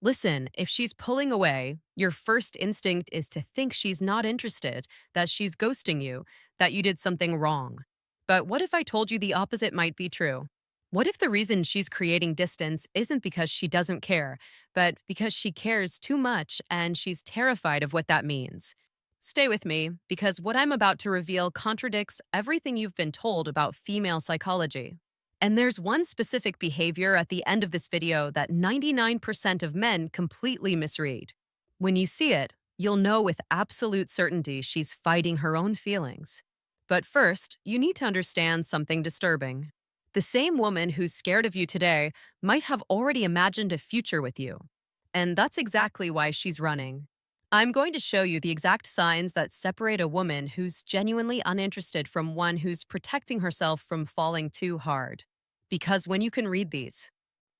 Listen, if she's pulling away, your first instinct is to think she's not interested, that she's ghosting you, that you did something wrong. But what if I told you the opposite might be true? What if the reason she's creating distance isn't because she doesn't care, but because she cares too much and she's terrified of what that means? Stay with me, because what I'm about to reveal contradicts everything you've been told about female psychology. And there's one specific behavior at the end of this video that 99% of men completely misread. When you see it, you'll know with absolute certainty she's fighting her own feelings. But first, you need to understand something disturbing. The same woman who's scared of you today might have already imagined a future with you. And that's exactly why she's running. I'm going to show you the exact signs that separate a woman who's genuinely uninterested from one who's protecting herself from falling too hard. Because when you can read these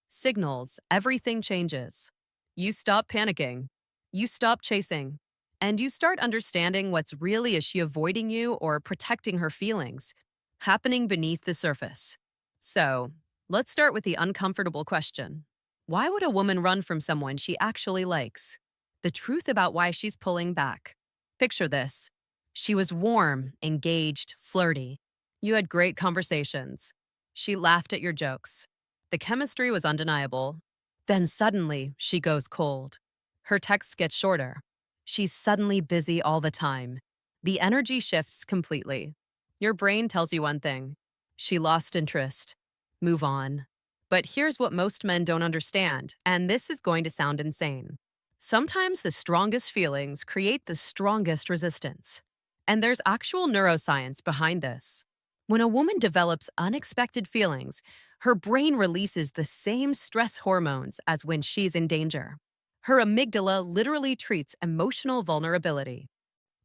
signals, everything changes. You stop panicking, you stop chasing, and you start understanding what's really is she avoiding you or protecting her feelings happening beneath the surface. So, let's start with the uncomfortable question. Why would a woman run from someone she actually likes? The truth about why she's pulling back. Picture this. She was warm, engaged, flirty. You had great conversations. She laughed at your jokes. The chemistry was undeniable. Then suddenly, she goes cold. Her texts get shorter. She's suddenly busy all the time. The energy shifts completely. Your brain tells you one thing. She lost interest. Move on. But here's what most men don't understand, and this is going to sound insane. Sometimes the strongest feelings create the strongest resistance. And there's actual neuroscience behind this. When a woman develops unexpected feelings, her brain releases the same stress hormones as when she's in danger. Her amygdala literally treats emotional vulnerability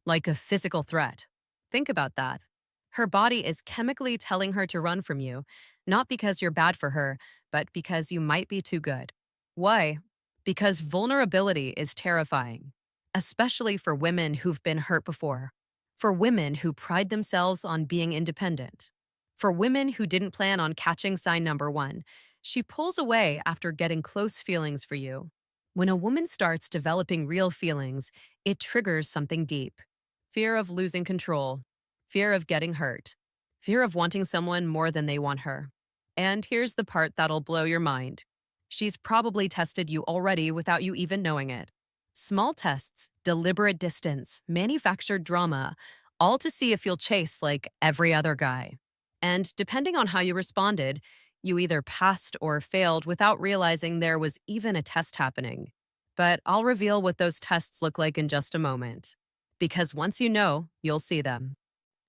like a physical threat. Think about that. Her body is chemically telling her to run from you, not because you're bad for her, but because you might be too good. Why? Because vulnerability is terrifying, especially for women who've been hurt before, for women who pride themselves on being independent, for women who didn't plan on catching sign number one. She pulls away after getting close feelings for you. When a woman starts developing real feelings, it triggers something deep. Fear of losing control, fear of getting hurt, fear of wanting someone more than they want her. And here's the part that'll blow your mind. She's probably tested you already without you even knowing it. Small tests, deliberate distance, manufactured drama, all to see if you'll chase like every other guy. And depending on how you responded, you either passed or failed without realizing there was even a test happening. But I'll reveal what those tests look like in just a moment. Because once you know, you'll see them.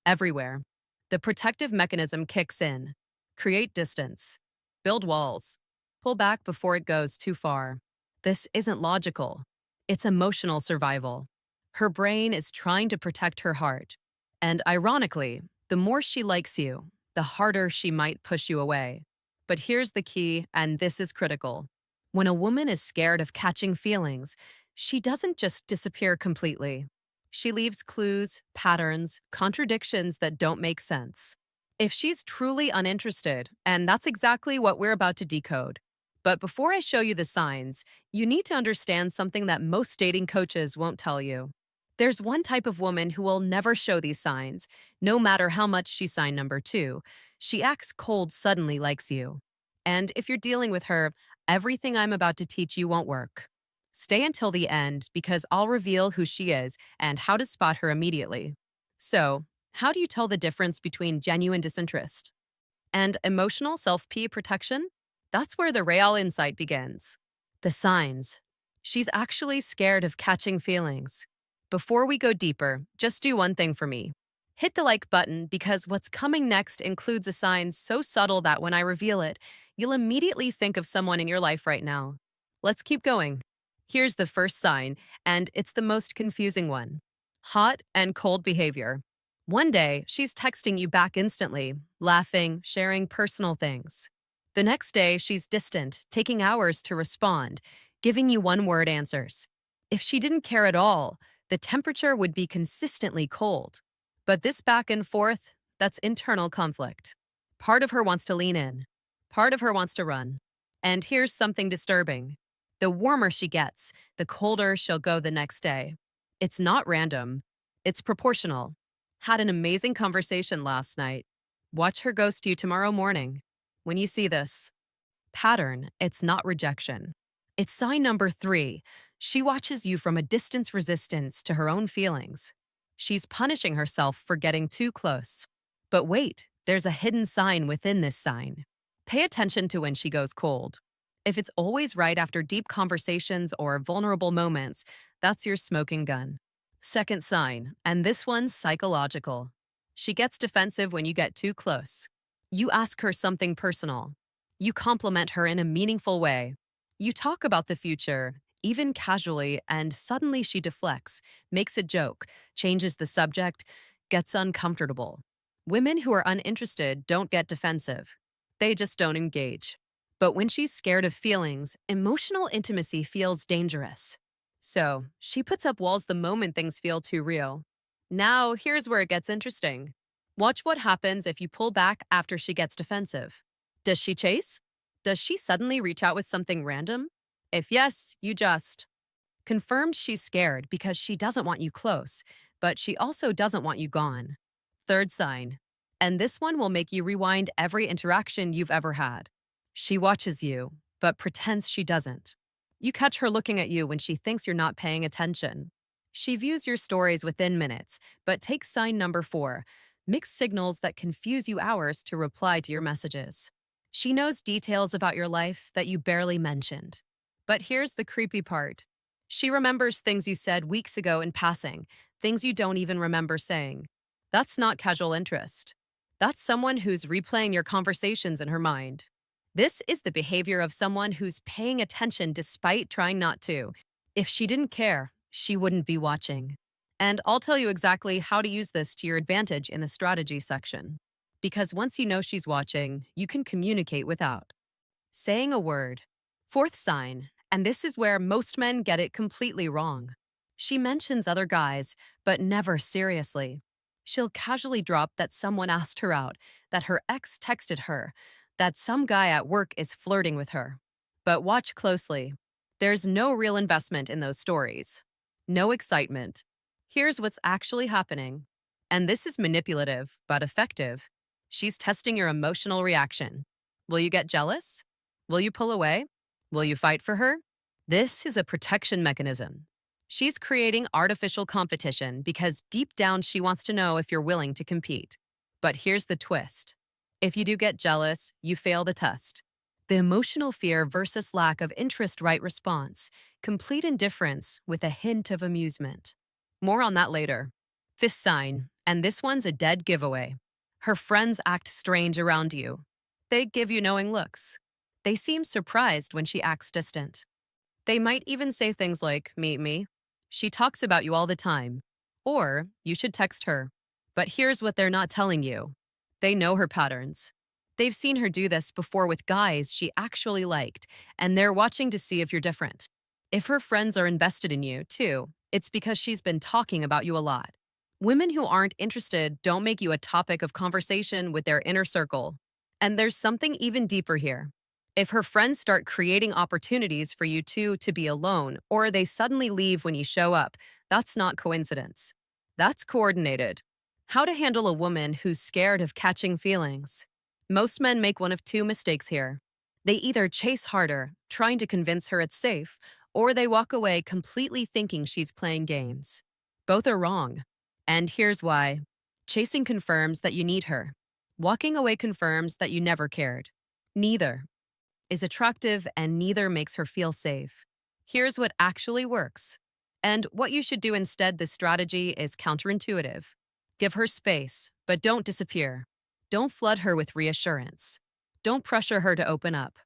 Everywhere. The protective mechanism kicks in. Create distance. Build walls. Pull back before it goes too far. This isn't logical. It's emotional survival. Her brain is trying to protect her heart. And ironically, the more she likes you, the harder she might push you away. But here's the key, and this is critical. When a woman is scared of catching feelings, she doesn't just disappear completely. She leaves clues, patterns, contradictions that don't make sense. If she's truly uninterested, and that's exactly what we're about to decode. But before I show you the signs, you need to understand something that most dating coaches won't tell you. There's one type of woman who will never show these signs, no matter how much she's sign number two. She acts cold suddenly likes you. And if you're dealing with her, everything I'm about to teach you won't work. Stay until the end because I'll reveal who she is and how to spot her immediately. So, how do you tell the difference between genuine disinterest and emotional self-P protection? That's where the real insight begins. The signs. She's actually scared of catching feelings. Before we go deeper, just do one thing for me. Hit the like button because what's coming next includes a sign so subtle that when I reveal it, you'll immediately think of someone in your life right now. Let's keep going. Here's the first sign, and it's the most confusing one. Hot and cold behavior. One day, she's texting you back instantly, laughing, sharing personal things. The next day, she's distant, taking hours to respond, giving you one-word answers. If she didn't care at all, the temperature would be consistently cold. But this back and forth, that's internal conflict. Part of her wants to lean in. Part of her wants to run. And here's something disturbing. The warmer she gets, the colder she'll go the next day. It's not random, it's proportional. Had an amazing conversation last night. Watch her ghost you tomorrow morning. When you see this pattern, it's not rejection. It's sign number three. She watches you from a distance resistance to her own feelings. She's punishing herself for getting too close. But wait, there's a hidden sign within this sign. Pay attention to when she goes cold. If it's always right after deep conversations or vulnerable moments, that's your smoking gun. Second sign, and this one's psychological. She gets defensive when you get too close. You ask her something personal. You compliment her in a meaningful way. You talk about the future, even casually, and suddenly she deflects, makes a joke, changes the subject, gets uncomfortable. Women who are uninterested don't get defensive. They just don't engage. But when she's scared of feelings, emotional intimacy feels dangerous. So, she puts up walls the moment things feel too real. Now, here's where it gets interesting. Watch what happens if you pull back after she gets defensive. Does she chase? Does she suddenly reach out with something random? If yes, you just confirmed she's scared because she doesn't want you close, but she also doesn't want you gone. Third sign. And this one will make you rewind every interaction you've ever had. She watches you, but pretends she doesn't. You catch her looking at you when she thinks you're not paying attention. She views your stories within minutes, but takes sign number four, mixed signals that confuse you hours to reply to your messages. She knows details about your life that you barely mentioned. But here's the creepy part. She remembers things you said weeks ago in passing, things you don't even remember saying. That's not casual interest. That's someone who's replaying your conversations in her mind. This is the behavior of someone who's paying attention despite trying not to. If she didn't care, she wouldn't be watching. And I'll tell you exactly how to use this to your advantage in the strategy section. Because once you know she's watching, you can communicate without saying a word. Fourth sign, and this is where most men get it completely wrong. She mentions other guys, but never seriously. She'll casually drop that someone asked her out, that her ex texted her, that some guy at work is flirting with her. But watch closely. There's no real investment in those stories. No excitement. Here's what's actually happening. And this is manipulative, but effective. She's testing your emotional reaction. Will you get jealous? Will you pull away? Will you fight for her? This is a protection mechanism. She's creating artificial competition because deep down she wants to know if you're willing to compete. But here's the twist. If you do get jealous, you fail the test. The emotional fear versus lack of interest right response, complete indifference with a hint of amusement. More on that later. Fifth sign, and this one's a dead giveaway. Her friends act strange around you. They give you knowing looks. They seem surprised when she acts distant. They might even say things like, "Meet me." She talks about you all the time. Or, "You should text her." But here's what they're not telling you. They know her patterns. They've seen her do this before with guys she actually liked, and they're watching to see if you're different. If her friends are invested in you, too, it's because she's been talking about you a lot. Women who aren't interested don't make you a topic of conversation with their inner circle. And there's something even deeper here. If her friends start creating opportunities for you two to be alone, or they suddenly leave when you show up, that's not coincidence. That's coordinated. How to handle a woman who's scared of catching feelings. Most men make one of two mistakes here. They either chase harder, trying to convince her it's safe, or they walk away completely thinking she's playing games. Both are wrong. And here's why. Chasing confirms that you need her. Walking away confirms that you never cared. Neither is attractive and neither makes her feel safe. Here's what actually works. And what you should do instead, this strategy is counterintuitive. Give her space, but don't disappear. Don't flood her with reassurance. Don't pressure her to open up.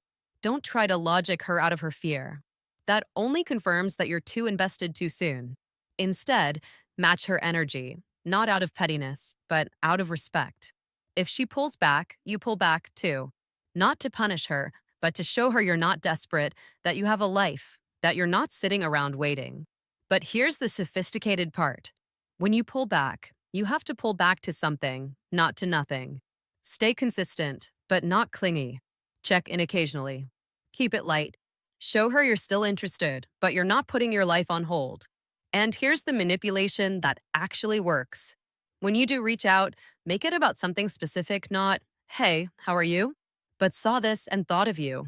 Don't try to logic her out of her fear. That only confirms that you're too invested too soon. Instead, match her energy, not out of pettiness, but out of respect. If she pulls back, you pull back too. Not to punish her, but to show her you're not desperate, that you have a life, that you're not sitting around waiting. But here's the sophisticated part. When you pull back, you have to pull back to something, not to nothing. Stay consistent, but not clingy. Check in occasionally. Keep it light. Show her you're still interested, but you're not putting your life on hold. And here's the manipulation that actually works. When you do reach out, make it about something specific, not, hey, how are you? But saw this and thought of you,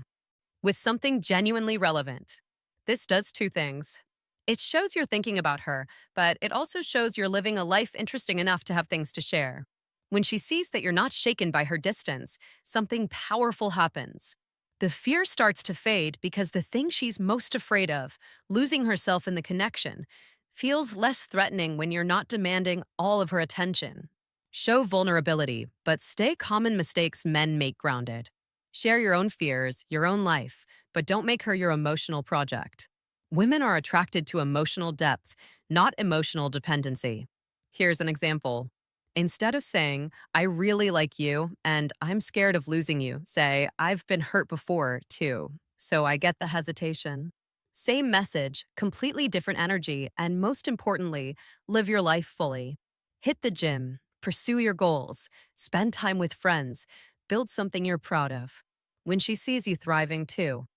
with something genuinely relevant. This does two things. It shows you're thinking about her, but it also shows you're living a life interesting enough to have things to share. When she sees that you're not shaken by her distance, something powerful happens. The fear starts to fade because the thing she's most afraid of, losing herself in the connection, feels less threatening when you're not demanding all of her attention. Show vulnerability, but stay common mistakes men make grounded. Share your own fears, your own life, but don't make her your emotional project. Women are attracted to emotional depth, not emotional dependency. Here's an example. Instead of saying, I really like you and I'm scared of losing you, say, I've been hurt before too, so I get the hesitation. Same message, completely different energy, and most importantly, live your life fully. Hit the gym, pursue your goals, spend time with friends, build something you're proud of. When she sees you thriving too,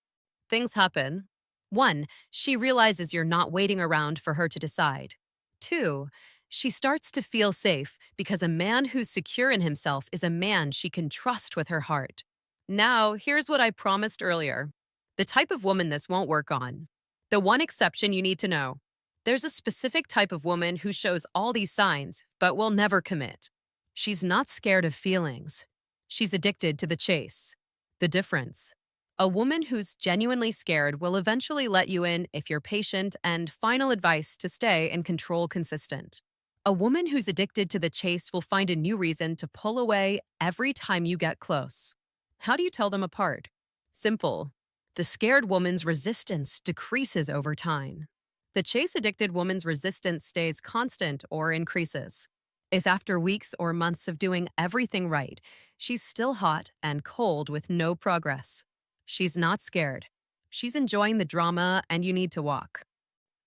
things happen. One, she realizes you're not waiting around for her to decide. Two, she starts to feel safe because a man who's secure in himself is a man she can trust with her heart. Now, here's what I promised earlier, the type of woman this won't work on. The one exception you need to know. There's a specific type of woman who shows all these signs, but will never commit. She's not scared of feelings. She's addicted to the chase. The difference. A woman who's genuinely scared will eventually let you in if you're patient, and final advice to stay and control consistent. A woman who's addicted to the chase will find a new reason to pull away every time you get close. How do you tell them apart? Simple. The scared woman's resistance decreases over time. The chase addicted woman's resistance stays constant or increases. If after weeks or months of doing everything right, she's still hot and cold with no progress, she's not scared. She's enjoying the drama, and you need to walk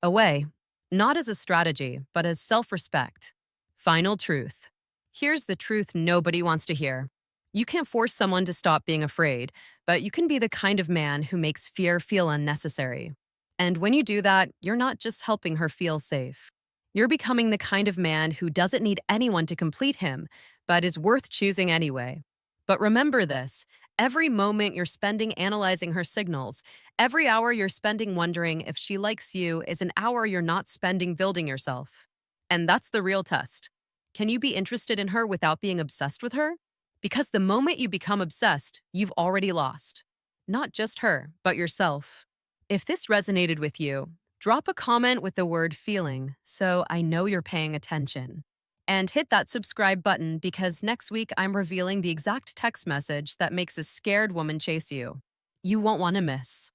away, not as a strategy, but as self respect. Final truth. Here's the truth nobody wants to hear. You can't force someone to stop being afraid, but you can be the kind of man who makes fear feel unnecessary. And when you do that, you're not just helping her feel safe. You're becoming the kind of man who doesn't need anyone to complete him, but is worth choosing anyway. But remember this, every moment you're spending analyzing her signals, every hour you're spending wondering if she likes you is an hour you're not spending building yourself. And that's the real test. Can you be interested in her without being obsessed with her? Because the moment you become obsessed, you've already lost. Not just her, but yourself. If this resonated with you, drop a comment with the word feeling so I know you're paying attention. And hit that subscribe button because next week I'm revealing the exact text message that makes a scared woman chase you. You won't want to miss.